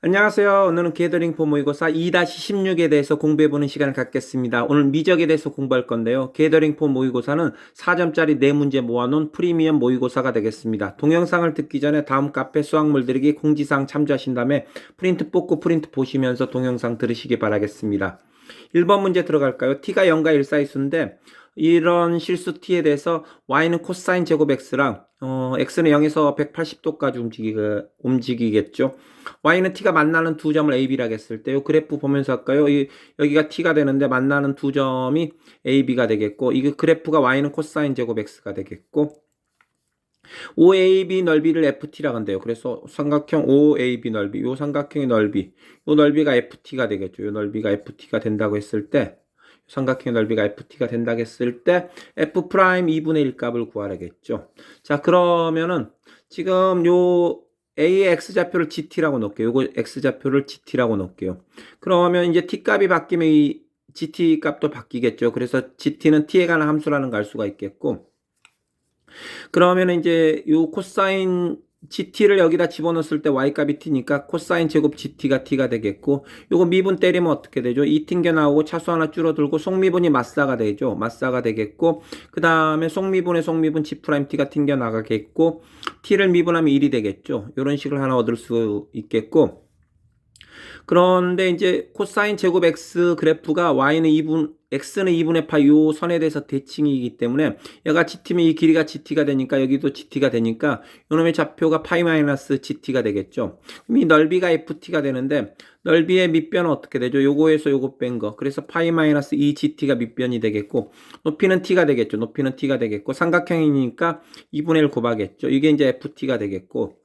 안녕하세요. 오늘은 게더링4 모의고사 2-16에 대해서 공부해보는 시간을 갖겠습니다. 오늘 미적에 대해서 공부할 건데요. 게더링4 모의고사는 4점짜리 4문제 모아놓은 프리미엄 모의고사가 되겠습니다. 동영상을 듣기 전에 다음 카페 수학물 들이기 공지사항 참조하신 다음에 프린트 뽑고 프린트 보시면서 동영상 들으시기 바라겠습니다. 1번 문제 들어갈까요? t가 0과 1 사이수인데 이런 실수 t에 대해서 y는 코사인 제곱 x랑 x는 0에서 180도까지 움직이겠죠. y는 t가 만나는 두 점을 a, b라고 했을 때 이 그래프 보면서 할까요? 여기가 t가 되는데 만나는 두 점이 a, b가 되겠고 이 그래프가 y는 코사인 제곱 x가 되겠고 OAB 넓이를 FT라고 한대요. 그래서 삼각형 OAB 넓이, 이 삼각형의 넓이, 이 넓이가 FT가 되겠죠. 이 넓이가 FT가 된다고 했을 때 삼각형의 넓이가 FT가 된다고 했을 때 F' 2분의 1 값을 구하라겠죠. 자, 그러면은 지금 요 A의 X좌표를 GT라고 놓을게요. 요거 X좌표를 GT라고 놓을게요. 그러면 이제 T 값이 바뀌면 이 GT 값도 바뀌겠죠. 그래서 GT는 T에 관한 함수라는 걸 알 수가 있겠고 그러면 이제 요 코사인 GT를 여기다 집어넣었을 때 Y값이 T니까 코사인 제곱 GT가 T가 되겠고 요거 미분 때리면 어떻게 되죠? 2 튕겨 나오고 차수 하나 줄어들고 속미분이 마사가 되죠. 마사가 되겠고 그 다음에 속미분의 속미분 G'T가 튕겨 나가겠고 T를 미분하면 1이 되겠죠. 요런 식을 하나 얻을 수 있겠고 그런데 이제 코사인 제곱 x 그래프가 y는 2분, x는 2분의 파이 요 선에 대해서 대칭이기 때문에 얘가 gt면 이 길이가 gt가 되니까 여기도 gt가 되니까 요놈의 좌표가 파이 마이너스 gt가 되겠죠. 그럼 이 넓이가 ft가 되는데 넓이의 밑변은 어떻게 되죠? 요거에서 요거 뺀 거. 그래서 파이 마이너스 2gt가 밑변이 되겠고 높이는 t가 되겠죠. 높이는 t가 되겠고 삼각형이니까 2분의 1 곱하겠죠. 이게 이제 ft가 되겠고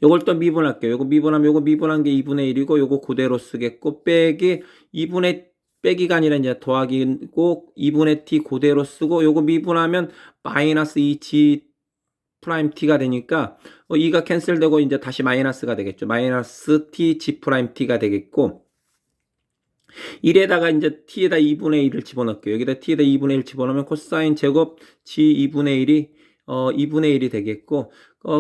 요걸 또 미분할게요. 요거 미분하면 요거 미분한 게 2분의 1이고 요거 그대로 쓰겠고 빼기 2분의 빼기가 아니라 이제 더하기고 2분의 t 그대로 쓰고 요거 미분하면 마이너스 2g 프라임 t가 되니까 2가 캔슬되고 이제 다시 마이너스가 되겠죠. 마이너스 t g 프라임 t가 되겠고 1에다가 이제 t에다 2분의 1을 집어넣을게요. 여기다 t에다 2분의 1 집어넣으면 코사인 제곱 g 2분의 1이 2분의 1이 되겠고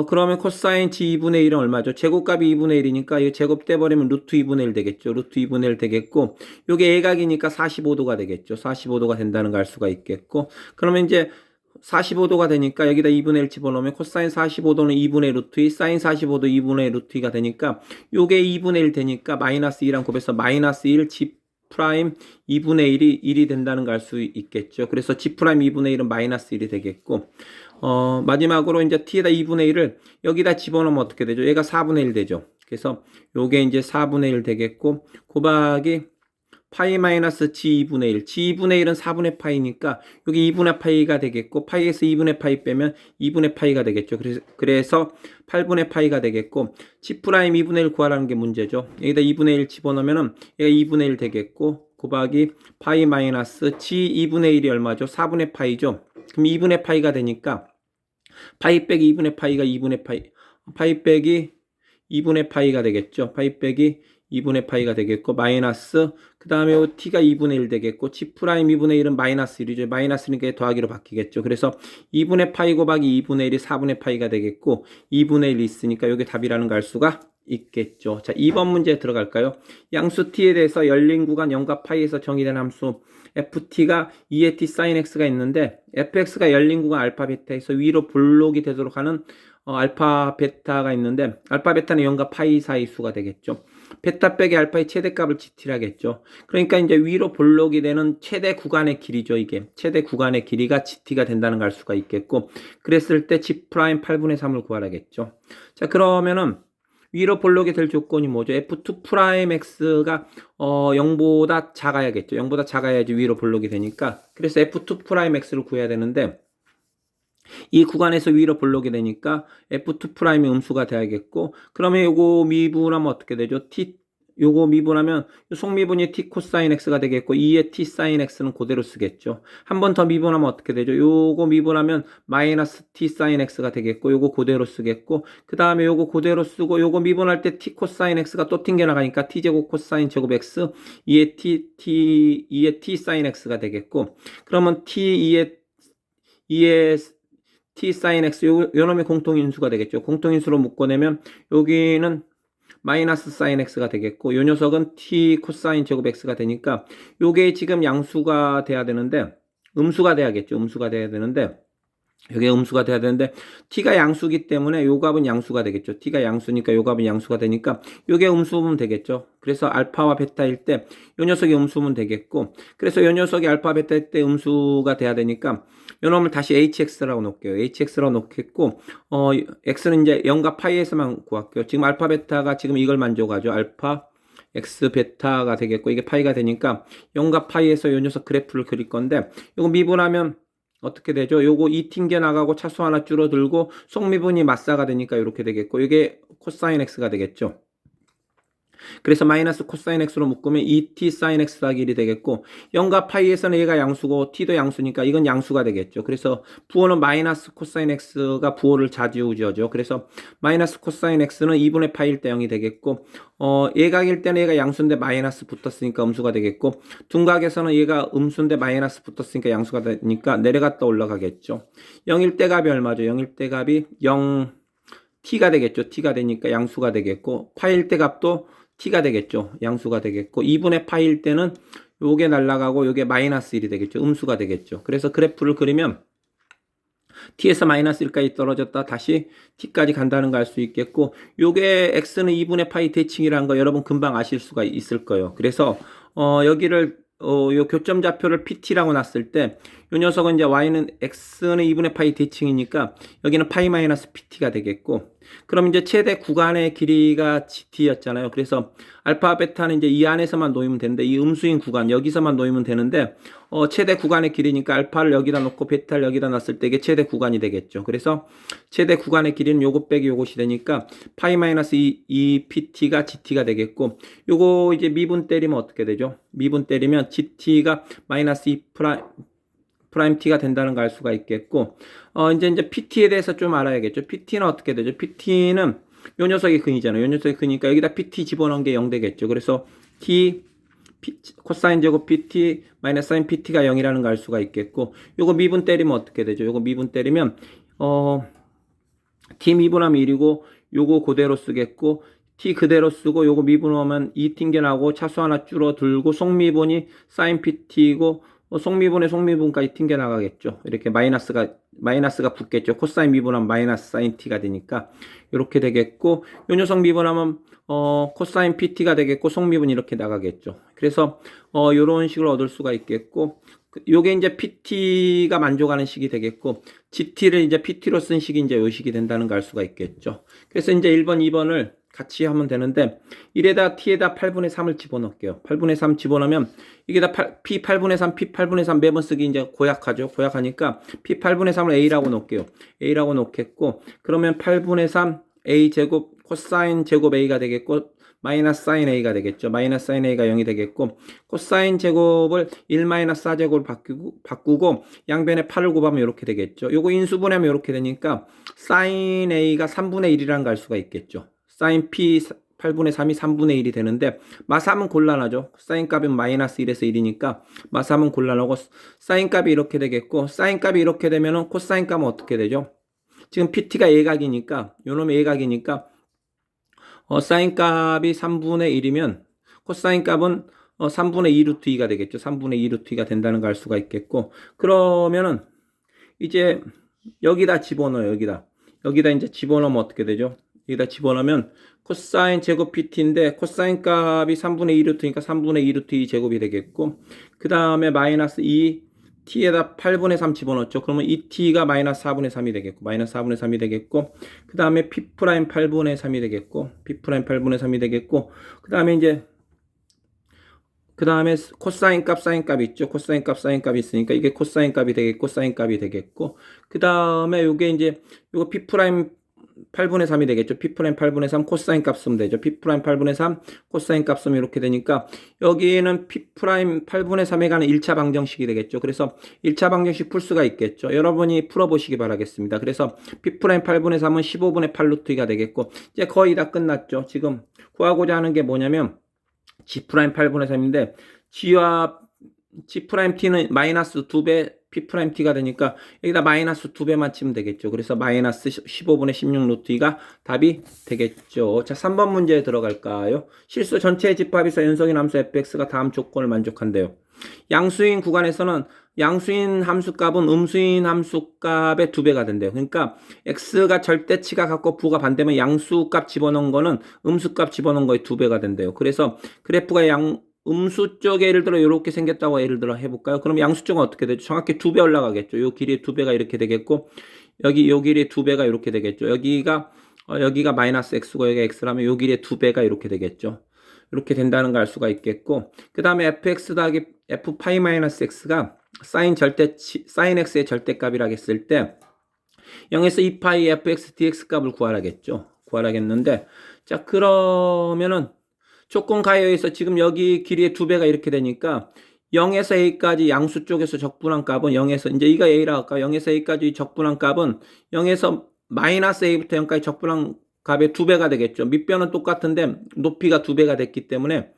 그러면 코사인 g 2분의 1은 얼마죠? 제곱값이 2분의 1이니까 이거 제곱 떼버리면 루트 2분의 1 되겠죠. 루트 2분의 1 되겠고 요게 예각이니까 45도가 되겠죠. 45도가 된다는 걸 알 수가 있겠고 그러면 이제 45도가 되니까 여기다 2분의 1 집어넣으면 코사인 45도는 2분의 루트 2, 사인 45도 2분의 루트 2가 되니까 요게 2분의 1 되니까 마이너스 2랑 곱해서 마이너스 1 g 프라임 2분의 1이 1이 된다는 걸 알 수 있겠죠. 그래서 g 프라임 2분의 1은 마이너스 1이 되겠고 마지막으로 이제 t에다 2분의 1을 여기다 집어넣으면 어떻게 되죠? 얘가 4분의 1 되죠. 그래서 요게 이제 4분의 1 되겠고 곱하기 파이 마이너스 g 2분의 1. g 2분의 1은 4분의 파이니까 여기 2분의 파이가 되겠고 파이에서 2분의 파이 빼면 2분의 파이가 되겠죠. 그래서 8분의 파이가 되겠고 g 프라임 2분의 1 구하라는 게 문제죠. 여기다 2분의 1 집어넣으면은 얘가 2분의 1 되겠고 곱하기 파이 마이너스 g 2분의 1이 얼마죠? 4분의 파이죠. 그럼 2분의 파이가 되니까 파이 빼기 2분의 파이가 2분의 파이, 파이 빼기 2분의 파이가 되겠죠. 파이 빼기 2분의 파이가 되겠고 마이너스 그 다음에 t가 2분의 1 되겠고 g 프라임 2분의 1은 마이너스 1이죠. 마이너스니까 더하기로 바뀌겠죠. 그래서 2분의 파이 곱하기 2분의 1이 4분의 파이가 되겠고 2분의 1이 있으니까 이게 답이라는 걸 알 수가 있겠죠. 자, 2번 문제 들어갈까요? 양수 t에 대해서 열린 구간 0과 파이에서 정의된 함수 ft가 2의 t sin x가 있는데 fx가 열린 구간 알파 베타에서 위로 볼록이 되도록 하는 알파 베타가 있는데 알파 베타는 0과 파이 사이 수가 되겠죠. 베타 빼기 알파의 최대값을 gt라겠죠. 그러니까 이제 위로 볼록이 되는 최대 구간의 길이죠. 이게 최대 구간의 길이가 gt가 된다는 걸 알 수가 있겠고 그랬을 때 g 프라임 8분의 3을 구하라겠죠. 자, 그러면은 위로 볼록이 될 조건이 뭐죠? f2 프라임 x가 0보다 작아야겠죠. 0보다 작아야지 위로 볼록이 되니까 그래서 f2 프라임 x를 구해야 되는데 이 구간에서 위로 볼록이 되니까 f2 프라임이 음수가 돼야겠고 그러면 요거 미분하면 어떻게 되죠? 요거 미분하면 속미분이 t 코사인 x가 되겠고 2의 t 사인 x는 그대로 쓰겠죠. 한 번 더 미분하면 어떻게 되죠? 요거 미분하면 마이너스 t 사인 x가 되겠고 요거 그대로 쓰겠고 그 다음에 요거 그대로 쓰고 요거 미분할 때 t 코사인 x가 또 튕겨나가니까 t제곱 코사인 제곱 x 2의 t 사인 x가 되겠고 그러면 t 2의 t sin x 요 놈이 공통인수가 되겠죠. 공통인수로 묶어내면 여기는 마이너스 사인 x가 되겠고 요 녀석은 t 코사인 제곱 x가 되니까 요게 지금 양수가 돼야 되는데 음수가 돼야겠죠. 음수가 돼야 되는데 여기 음수가 돼야 되는데 t가 양수기 때문에 요 값은 양수가 되겠죠. t가 양수니까 요 값은 양수가 되니까 요게 음수면 되겠죠. 그래서 알파와 베타일 때 요 녀석이 음수면 되겠고 그래서 요 녀석이 알파 베타일 때 음수가 돼야 되니까 요 놈을 다시 hx라고 놓을게요. hx라고 놓겠고 x는 이제 0과 파이에서만 구할게요. 지금 알파 베타가 지금 이걸 만족하죠. 알파 x 베타가 되겠고 이게 파이가 되니까 0과 파이에서 요 녀석 그래프를 그릴 건데 요거 미분하면 어떻게 되죠? 요거 2 튕겨 나가고 차수 하나 줄어들고 속미분이 맞사가 되니까 이렇게 되겠고 이게 코사인 x가 되겠죠. 그래서 마이너스 코사인 x로 묶으면 2t 사인 x 더하기 1이 되겠고 0과 파이에서는 얘가 양수고 t도 양수니까 이건 양수가 되겠죠. 그래서 부호는 마이너스 코사인 x가 부호를 좌지우지하죠. 그래서 마이너스 코사인 x는 2분의 파이일 때 0이 되겠고 예각일 때는 얘가 양수인데 마이너스 붙었으니까 음수가 되겠고 둔각에서는 얘가 음수인데 마이너스 붙었으니까 양수가 되니까 내려갔다 올라가겠죠. 0일 때 값이 얼마죠? 0일 때 값이 0 t가 되겠죠. t가 되니까 양수가 되겠고 파일 때 값도 t가 되겠죠. 양수가 되겠고 2분의 파일 때는 요게 날라가고 요게 마이너스 1이 되겠죠. 음수가 되겠죠. 그래서 그래프를 그리면 t에서 마이너스 1까지 떨어졌다 다시 t까지 간다는 거 알 수 있겠고 요게 x는 2분의 파이 대칭이라는 거 여러분 금방 아실 수가 있을 거예요. 그래서 여기를 요 교점 좌표를 PT라고 놨을 때, 요 녀석은 이제 Y는 X는 2분의 파이 대칭이니까, 여기는 파이 마이너스 PT가 되겠고, 그럼 이제 최대 구간의 길이가 GT였잖아요. 그래서 알파, 베타는 이제 이 안에서만 놓이면 되는데, 이 음수인 구간, 여기서만 놓이면 되는데, 최대 구간의 길이니까 알파를 여기다 놓고 베타를 여기다 놨을 때 이게 최대 구간이 되겠죠. 그래서 최대 구간의 길이는 요것 빼기 요것이 되니까, 파이 마이너스 2 PT가 GT가 되겠고, 요거 이제 미분 때리면 어떻게 되죠? 미분 때리면 GT가 마이너스 2 프라임 T가 된다는 걸 알 수가 있겠고, 이제 PT에 대해서 좀 알아야겠죠. PT는 어떻게 되죠? PT는 요 녀석이 근이잖아요. 요 녀석이 근이니까 여기다 PT 집어넣은 게 0 되겠죠. 그래서 T, 코사인 제곱 PT, 마이너스 사인 PT가 0이라는 걸 알 수가 있겠고, 요거 미분 때리면 어떻게 되죠? 요거 미분 때리면, T 미분하면 1이고, 요거 그대로 쓰겠고, T 그대로 쓰고 요거 미분하면 2 튕겨나고 차수 하나 줄어들고 속미분이 사인 PT이고 속미분에 속미분까지 튕겨나가겠죠. 이렇게 마이너스가 붙겠죠. 코사인 미분하면 마이너스 사인 T가 되니까 이렇게 되겠고 요 녀석 미분하면 코사인 PT가 되겠고 속미분 이렇게 나가겠죠. 그래서 요런 식으로 얻을 수가 있겠고 요게 이제 PT가 만족하는 식이 되겠고 GT를 이제 PT로 쓴 식이 이제 요 식이 된다는 걸 알 수가 있겠죠. 그래서 이제 1번, 2번을 같이 하면 되는데 1에다 t에다 8분의 3을 집어넣을게요. 8분의 3 집어넣으면 이게 다 p 8분의 3, p 8분의 3 매번 쓰기 이제 고약하죠. 고약하니까 p 8분의 3을 a라고 놓을게요. a라고 놓겠고 그러면 8분의 3 a 제곱 코사인 제곱 a가 되겠고 마이너스 사인 a가 되겠죠. 마이너스 사인 a가 0이 되겠고 코사인 제곱을 1 마이너스 4제곱을 바꾸고 양변에 8을 곱하면 이렇게 되겠죠. 요거 인수분해하면 이렇게 되니까 사인 a가 3분의 1이라는 걸 알 수가 있겠죠. 사인 P 8분의 3이 3분의 1이 되는데 마삼은 곤란하죠. 사인 값은 마이너스 1에서 1이니까 마삼은 곤란하고 사인 값이 이렇게 되겠고 사인 값이 이렇게 되면은 코사인 값은 어떻게 되죠? 지금 PT가 예각이니까 요놈의 예각이니까 사인 값이 3분의 1이면 코사인 값은 3분의 2 루트 2가 되겠죠. 3분의 2 루트 2가 된다는 걸 알 수가 있겠고 그러면은 이제 여기다 집어넣어요. 여기다 이제 집어넣으면 어떻게 되죠? 여기다 집어넣으면 코사인 제곱 PT인데 코사인 값이 3분의 2 루트니까 3분의 2 루트 2 제곱이 되겠고 그 다음에 마이너스 2 t에다 8분의 3 집어넣죠. 그러면 2t가 마이너스 4분의 3이 되겠고 마이너스 4분의 3이 되겠고 그 다음에 p 프라임 8분의 3이 되겠고 p 프라임 8분의 3이 되겠고 그 다음에 코사인 값, 사인 값 있죠. 코사인 값, 사인 값이 있으니까 이게 코사인 값이 되겠고 사인 값이 되겠고 그 다음에 요게 이제 요거 p 프라임 8분의 3이 되겠죠. p 프라임 8분의 3 코사인 값 쓰면 되죠. p 프라임 8분의 3 코사인 값 쓰면 이렇게 되니까 여기에는 p 프라임 8분의 3에 가는 1차 방정식이 되겠죠. 그래서 1차 방정식 풀 수가 있겠죠. 여러분이 풀어보시기 바라겠습니다. 그래서 p 프라임 8분의 3은 15분의 8 루트 2가 되겠고 이제 거의 다 끝났죠. 지금 구하고자 하는 게 뭐냐면 g 프라임 8분의 3인데 g와 g 프라임 t는 마이너스 2배 P'T가 되니까 여기다 마이너스 2배만 치면 되겠죠. 그래서 마이너스 15분의 16 루트 2가 답이 되겠죠. 자, 3번 문제에 들어갈까요? 실수 전체의 집합에서 연속인 함수 fx가 다음 조건을 만족한대요. 양수인 구간에서는 양수인 함수값은 음수인 함수값의 2배가 된대요. 그러니까 x가 절대치가 같고 부가 반대면 양수값 집어넣은 거는 음수값 집어넣은 거의 2배가 된대요. 그래서 그래프가 음수 쪽에 예를 들어 이렇게 생겼다고 예를 들어 해볼까요? 그럼 양수 쪽은 어떻게 되죠? 정확히 2배 올라가겠죠. 요 길이의 2배가 이렇게 되겠고 요 길이의 2배가 이렇게 되겠죠. 여기가 마이너스 x고 여기가 x라면 요 길이의 2배가 이렇게 되겠죠. 이렇게 된다는 걸 알 수가 있겠고, 그 다음에 fx 더하기 f파이 마이너스 x가 사인 x의 절대값이라고 했을 때 0에서 2파이 fx dx 값을 구하라겠죠. 구하라겠는데, 자, 그러면은 조건 가해에서 지금 여기 길이의 2배가 이렇게 되니까 0에서 a까지 양수 쪽에서 적분한 값은 0에서 이제 이가 a라 할까? 0에서 a까지 적분한 값은 0에서 마이너스 a부터 0까지 적분한 값의 2배가 되겠죠. 밑변은 똑같은데 높이가 2배가 됐기 때문에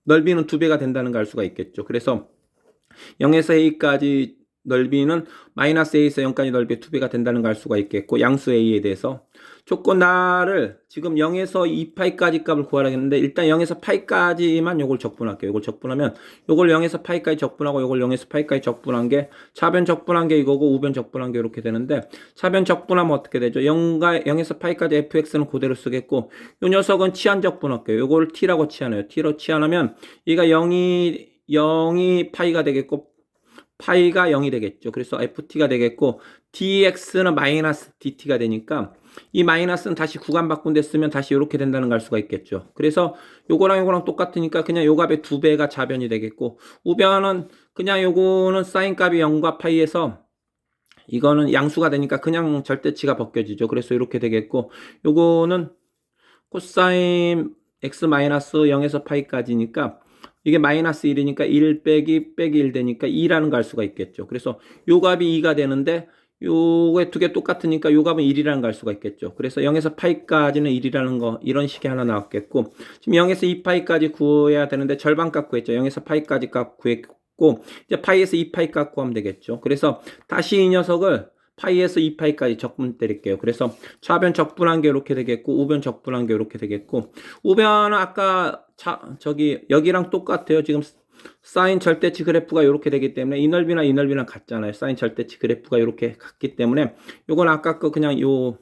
넓이는 2배가 된다는 걸 알 수가 있겠죠. 그래서 0에서 a까지 넓이는 마이너스 a에서 0까지 넓이의 2배가 된다는 걸 알 수가 있겠고, 양수 a에 대해서 조건 나를 지금 0에서 2파이까지 값을 구하라겠는데 일단 0에서 파이까지만 요걸 적분할게요. 요걸 적분하면 요걸 0에서 파이까지 적분하고 요걸 0에서 파이까지 적분한 게 차변 적분한 게 이거고 우변 적분한 게 이렇게 되는데, 차변 적분하면 어떻게 되죠? 0에서 파이까지 fx는 그대로 쓰겠고 요 녀석은 치환 적분할게요. 요걸 t라고 치환해요. t로 치환하면 얘가 0이 파이가 되겠고 파이가 0이 되겠죠. 그래서 ft가 되겠고 dx는 마이너스 dt가 되니까 이 마이너스는 다시 구간 바꾼 데 쓰면 다시 이렇게 된다는 걸 알 수가 있겠죠. 그래서 요거랑 똑같으니까 그냥 요 값의 2배가 좌변이 되겠고, 우변은 그냥 요거는 사인 값이 0과 파이에서 이거는 양수가 되니까 그냥 절대치가 벗겨지죠. 그래서 이렇게 되겠고, 요거는 코사인 x 마이너스 0에서 파이까지니까 이게 마이너스 1이니까 1 빼기 1 되니까 2라는 걸 알 수가 있겠죠. 그래서 요 값이 2가 되는데 요게 두 개 똑같으니까 요 값은 1이라는 걸 알 수가 있겠죠. 그래서 0에서 파이까지는 1이라는 거 이런 식이 하나 나왔겠고, 지금 0에서 2파이까지 구해야 되는데 절반 값 구했죠. 0에서 파이까지 값 구했고 이제 파이에서 2파이 값 구하면 되겠죠. 그래서 다시 이 녀석을 파이에서 2파이까지 적분 때릴게요. 그래서 좌변 적분한 게 이렇게 되겠고 우변 적분한 게 이렇게 되겠고, 우변은 아까 여기랑 똑같아요. 지금 사인 절대치 그래프가 이렇게 되기 때문에 이 넓이랑 같잖아요. 사인 절대치 그래프가 이렇게 같기 때문에 요건 아까 거 그냥 요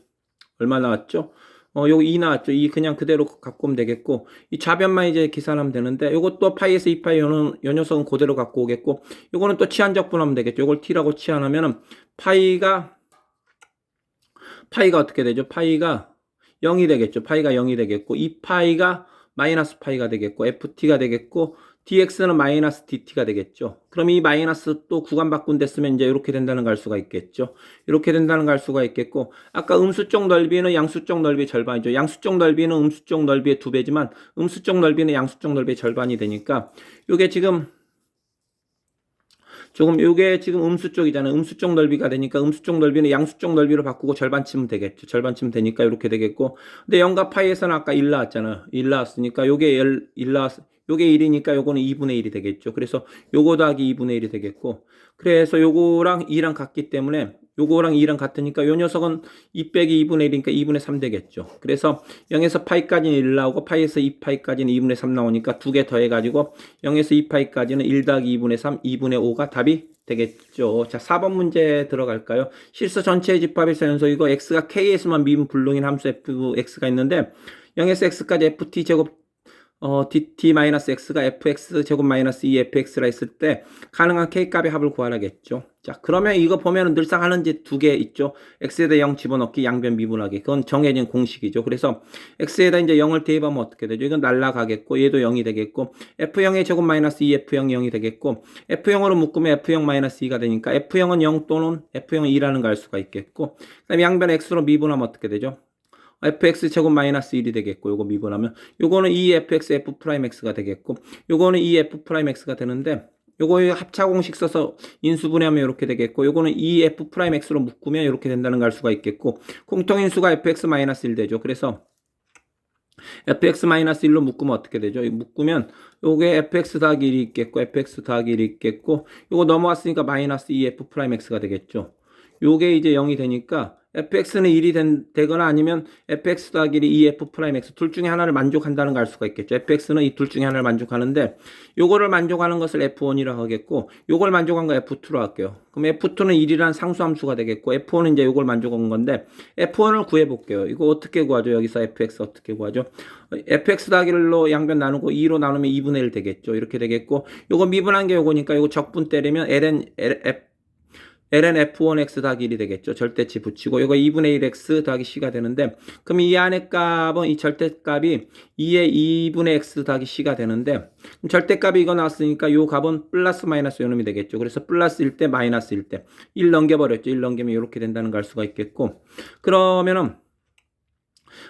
얼마 나왔죠? 요거 2 나왔죠. 2 그냥 그대로 갖고 오면 되겠고, 이 좌변만 이제 계산하면 되는데 요것도 파이에서 2파이 요 녀석은 그대로 갖고 오겠고, 요거는 또 치환 적분하면 되겠죠. 요걸 t라고 치환하면은 파이가 어떻게 되죠? 파이가 0이 되겠죠. 파이가 0이 되겠고 2파이가 마이너스 파이가 되겠고 ft가 되겠고 dx는 마이너스 dt가 되겠죠. 그럼 이 마이너스 또 구간 바꾼 데 쓰면 이제 이렇게 된다는 걸 알 수가 있겠죠. 이렇게 된다는 걸 알 수가 있겠고, 아까 음수 쪽 넓이는 양수 쪽 넓이의 절반이죠. 양수 쪽 넓이는 음수 쪽 넓이의 2배지만 음수 쪽 넓이는 양수 쪽 넓이의 절반이 되니까 요게 지금 요게 지금 음수 쪽이잖아요. 음수 쪽 넓이가 되니까 음수 쪽 넓이는 양수 쪽 넓이로 바꾸고 절반 치면 되겠죠. 절반 치면 되니까 이렇게 되겠고, 근데 0과 파이에서는 아까 1 나왔잖아요. 1 나왔으니까 요게 1 나왔 요게 1이니까 요거는 2분의 1이 되겠죠. 그래서 요거 더하기 2분의 1이 되겠고, 그래서 요거랑 2랑 같기 때문에 요거랑 2랑 같으니까 요 녀석은 2 빼기 2분의 1이니까 2분의 3 되겠죠. 그래서 0에서 파이까지는 1 나오고 파이에서 2파이까지는 2분의 3 나오니까 두 개 더해가지고 0에서 2파이까지는 1 더하기 2분의 3, 2분의 5가 답이 되겠죠. 자, 4번 문제 들어갈까요? 실수 전체의 집합에서 연속이고 x가 k에서만 미분 불능인 함수 fx가 있는데 0에서 x까지 ft 제곱 dt-x가 fx 제곱 마이너스 2fx라 했을 때 가능한 k값의 합을 구하라겠죠. 자, 그러면 이거 보면은 늘상 하는 집 두 개 있죠. x에다 0 집어넣기, 양변 미분하기. 그건 정해진 공식이죠. 그래서 x에다 이제 0을 대입하면 어떻게 되죠? 이건 날라가겠고 얘도 0이 되겠고 f0의 제곱 마이너스 2f0이 0이 되겠고, f0으로 묶으면 f0 마이너스 2가 되니까 f0은 0 또는 f0은 2라는 걸 알 수가 있겠고, 그다음에 양변 x로 미분하면 어떻게 되죠? fx 제곱 마이너스 1이 되겠고, 요거 미분하면 요거는 2fx f 프라임 x가 되겠고, 요거는 2f 프라임 x가 되는데 요거 합차 공식 써서 인수분해하면 이렇게 되겠고, 요거는 2f 프라임 x로 묶으면 이렇게 된다는 걸 알 수가 있겠고, 공통인수가 fx 마이너스 1 되죠. 그래서 fx-1로 묶으면 어떻게 되죠? 묶으면 요게 fx 더하기 1이 있겠고 fx 더하기 1이 있겠고 요거 넘어왔으니까 마이너스 2f 프라임 x가 되겠죠. 요게 이제 0이 되니까 fx는 1이 되거나 아니면 fx 더하기 1이 2f 프라임 x 둘 중에 하나를 만족한다는 걸 알 수가 있겠죠. fx는 이 둘 중에 하나를 만족하는데 요거를 만족하는 것을 f1이라고 하겠고 요걸 만족한 거 f2로 할게요. 그럼 f2는 1이란 상수함수가 되겠고 f1은 이제 요걸 만족한 건데 f1을 구해 볼게요. 이거 어떻게 구하죠? 여기서 fx 어떻게 구하죠? fx 더하기 1로 양변 나누고 2로 나누면 2분의 1 되겠죠. 이렇게 되겠고 요거 미분한 게 요거니까 요거 적분 때리면 ln f1x 더하기 1이 되겠죠. 절대치 붙이고 이거 2분의 1x 더하기 c가 되는데 그럼 이 안의 값은 이 절대값이 2의 2분의 x 더하기 c가 되는데 절대값이 이거 나왔으니까 요 값은 플러스 마이너스 요 놈이 되겠죠. 그래서 플러스일 때 마이너스일 때 1 넘겨버렸죠. 1 넘기면 이렇게 된다는 걸 알 수가 있겠고 그러면은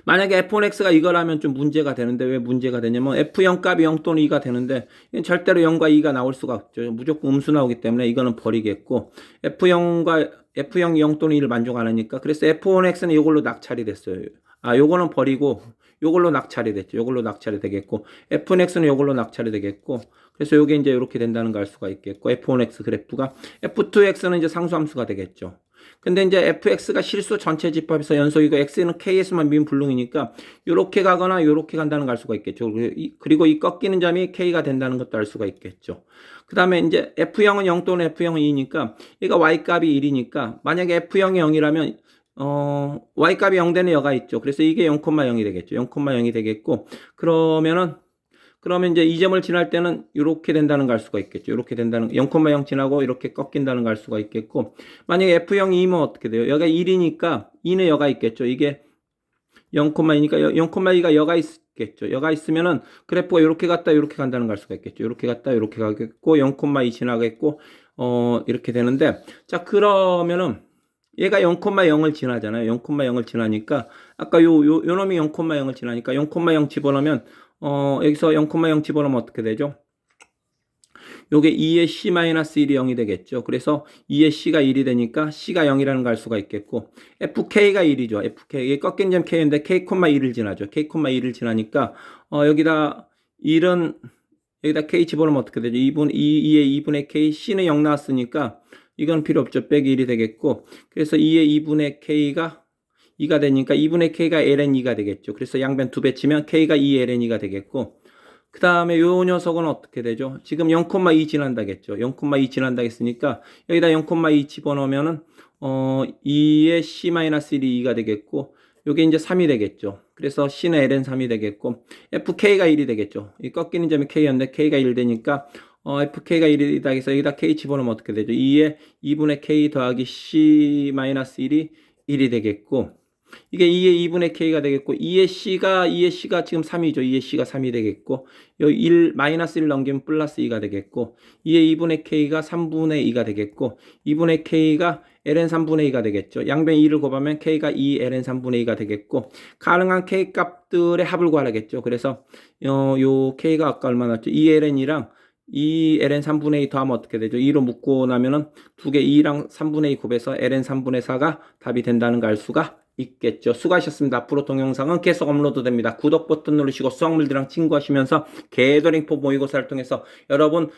만약에 f1x가 이거라면 좀 문제가 되는데 왜 문제가 되냐면 f0 값이 0 또는 2가 되는데 절대로 0과 2가 나올 수가 없죠. 무조건 음수 나오기 때문에 이거는 버리겠고 f0이 0 또는 2를 만족 안 하니까 그래서 f1x는 이걸로 낙찰이 됐어요. 요거는 버리고 요걸로 낙찰이 됐죠. 요걸로 낙찰이 되겠고 f1x는 요걸로 낙찰이 되겠고 그래서 요게 이제 이렇게 된다는 걸 알 수가 있겠고 f1x 그래프가 f2x는 이제 상수함수가 되겠죠. 근데 이제 fx가 실수 전체 집합에서 연속이고 x는 k에서만 민 불능이니까 요렇게 가거나 요렇게 간다는 걸 알 수가 있겠죠. 그리고 이 꺾이는 점이 k가 된다는 것도 알 수가 있겠죠. 그 다음에 이제 f0은 0 또는 f0은 2니까 얘가 y값이 1이니까 만약에 f0이 0이라면 y값이 0 되는 여가 있죠. 그래서 이게 0,0이 되겠죠. 0,0이 되겠고 그러면 이제 이 점을 지날 때는 이렇게 된다는 걸 알 수가 있겠죠. 이렇게 된다는 0,0 지나고 이렇게 꺾인다는 걸 알 수가 있겠고 만약에 f0이 2면 어떻게 돼요? 여기가 1이니까 2는 여가 있겠죠. 이게 0,2니까 0,2가 여가 있겠죠. 여가 있으면은 그래프가 이렇게 갔다 이렇게 간다는 걸 알 수가 있겠죠. 이렇게 갔다 이렇게 가겠고 0,2 지나겠고 이렇게 되는데 자 그러면은 얘가 0,0을 지나잖아요. 0,0을 지나니까 아까 요 놈이 0,0을 지나니까 0,0 집어넣으면 여기서 0,0 집어넣으면 어떻게 되죠? 요게 2의 c-1이 0이 되겠죠. 그래서 2의 c가 1이 되니까 c가 0이라는 걸 알 수가 있겠고 fk가 1이죠. fk 이게 꺾인 점 k인데 k,1을 지나죠. k,1을 지나니까 여기다 1은 여기다 k 집어넣으면 어떻게 되죠? 2의 2분의 k c는 0 나왔으니까 이건 필요 없죠. 빼기 1이 되겠고 그래서 2의 2분의 k가 2가 되니까 2분의 k가 ln2가 되겠죠. 그래서 양변 2배 치면 k가 2ln2가 되겠고 그 다음에 요 녀석은 어떻게 되죠? 지금 0,2 지난다겠죠. 0,2 지난다 했으니까 여기다 0,2 집어넣으면은 2의 c-1이 2가 되겠고 요게 이제 3이 되겠죠. 그래서 c는 ln3이 되겠고 fk가 1이 되겠죠. 이 꺾이는 점이 k였는데 k가 1 되니까 fk가 1이다 해서 여기다 k 집어넣으면 어떻게 되죠? 2의 2분의 k 더하기 c-1이 1이 되겠고 이게 2의 2분의 k가 되겠고 2의 c가 지금 3이죠. 2의 c가 3이 되겠고 여기 1 마이너스 1 넘기면 플러스 2가 되겠고 2의 2분의 k가 3분의 2가 되겠고 2분의 k가 ln 3분의 2가 되겠죠. 양변 2를 곱하면 k가 2 ln 3분의 2가 되겠고 가능한 k 값들의 합을 구하라겠죠. 그래서 요 k가 아까 얼마 나왔죠? 2 ln이랑 2 ln 3분의 2 더하면 어떻게 되죠? 2로 묶고 나면은 두 개 2랑 3분의 2 곱해서 ln 3분의 4가 답이 된다는 걸 알 수가 있겠죠. 수고하셨습니다. 앞으로 동영상은 계속 업로드 됩니다. 구독 버튼 누르시고 수학물들이랑 친구하시면서 개더링포 모의고사를 통해서 여러분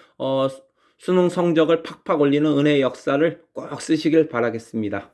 수능 성적을 팍팍 올리는 은혜의 역사를 꼭 쓰시길 바라겠습니다.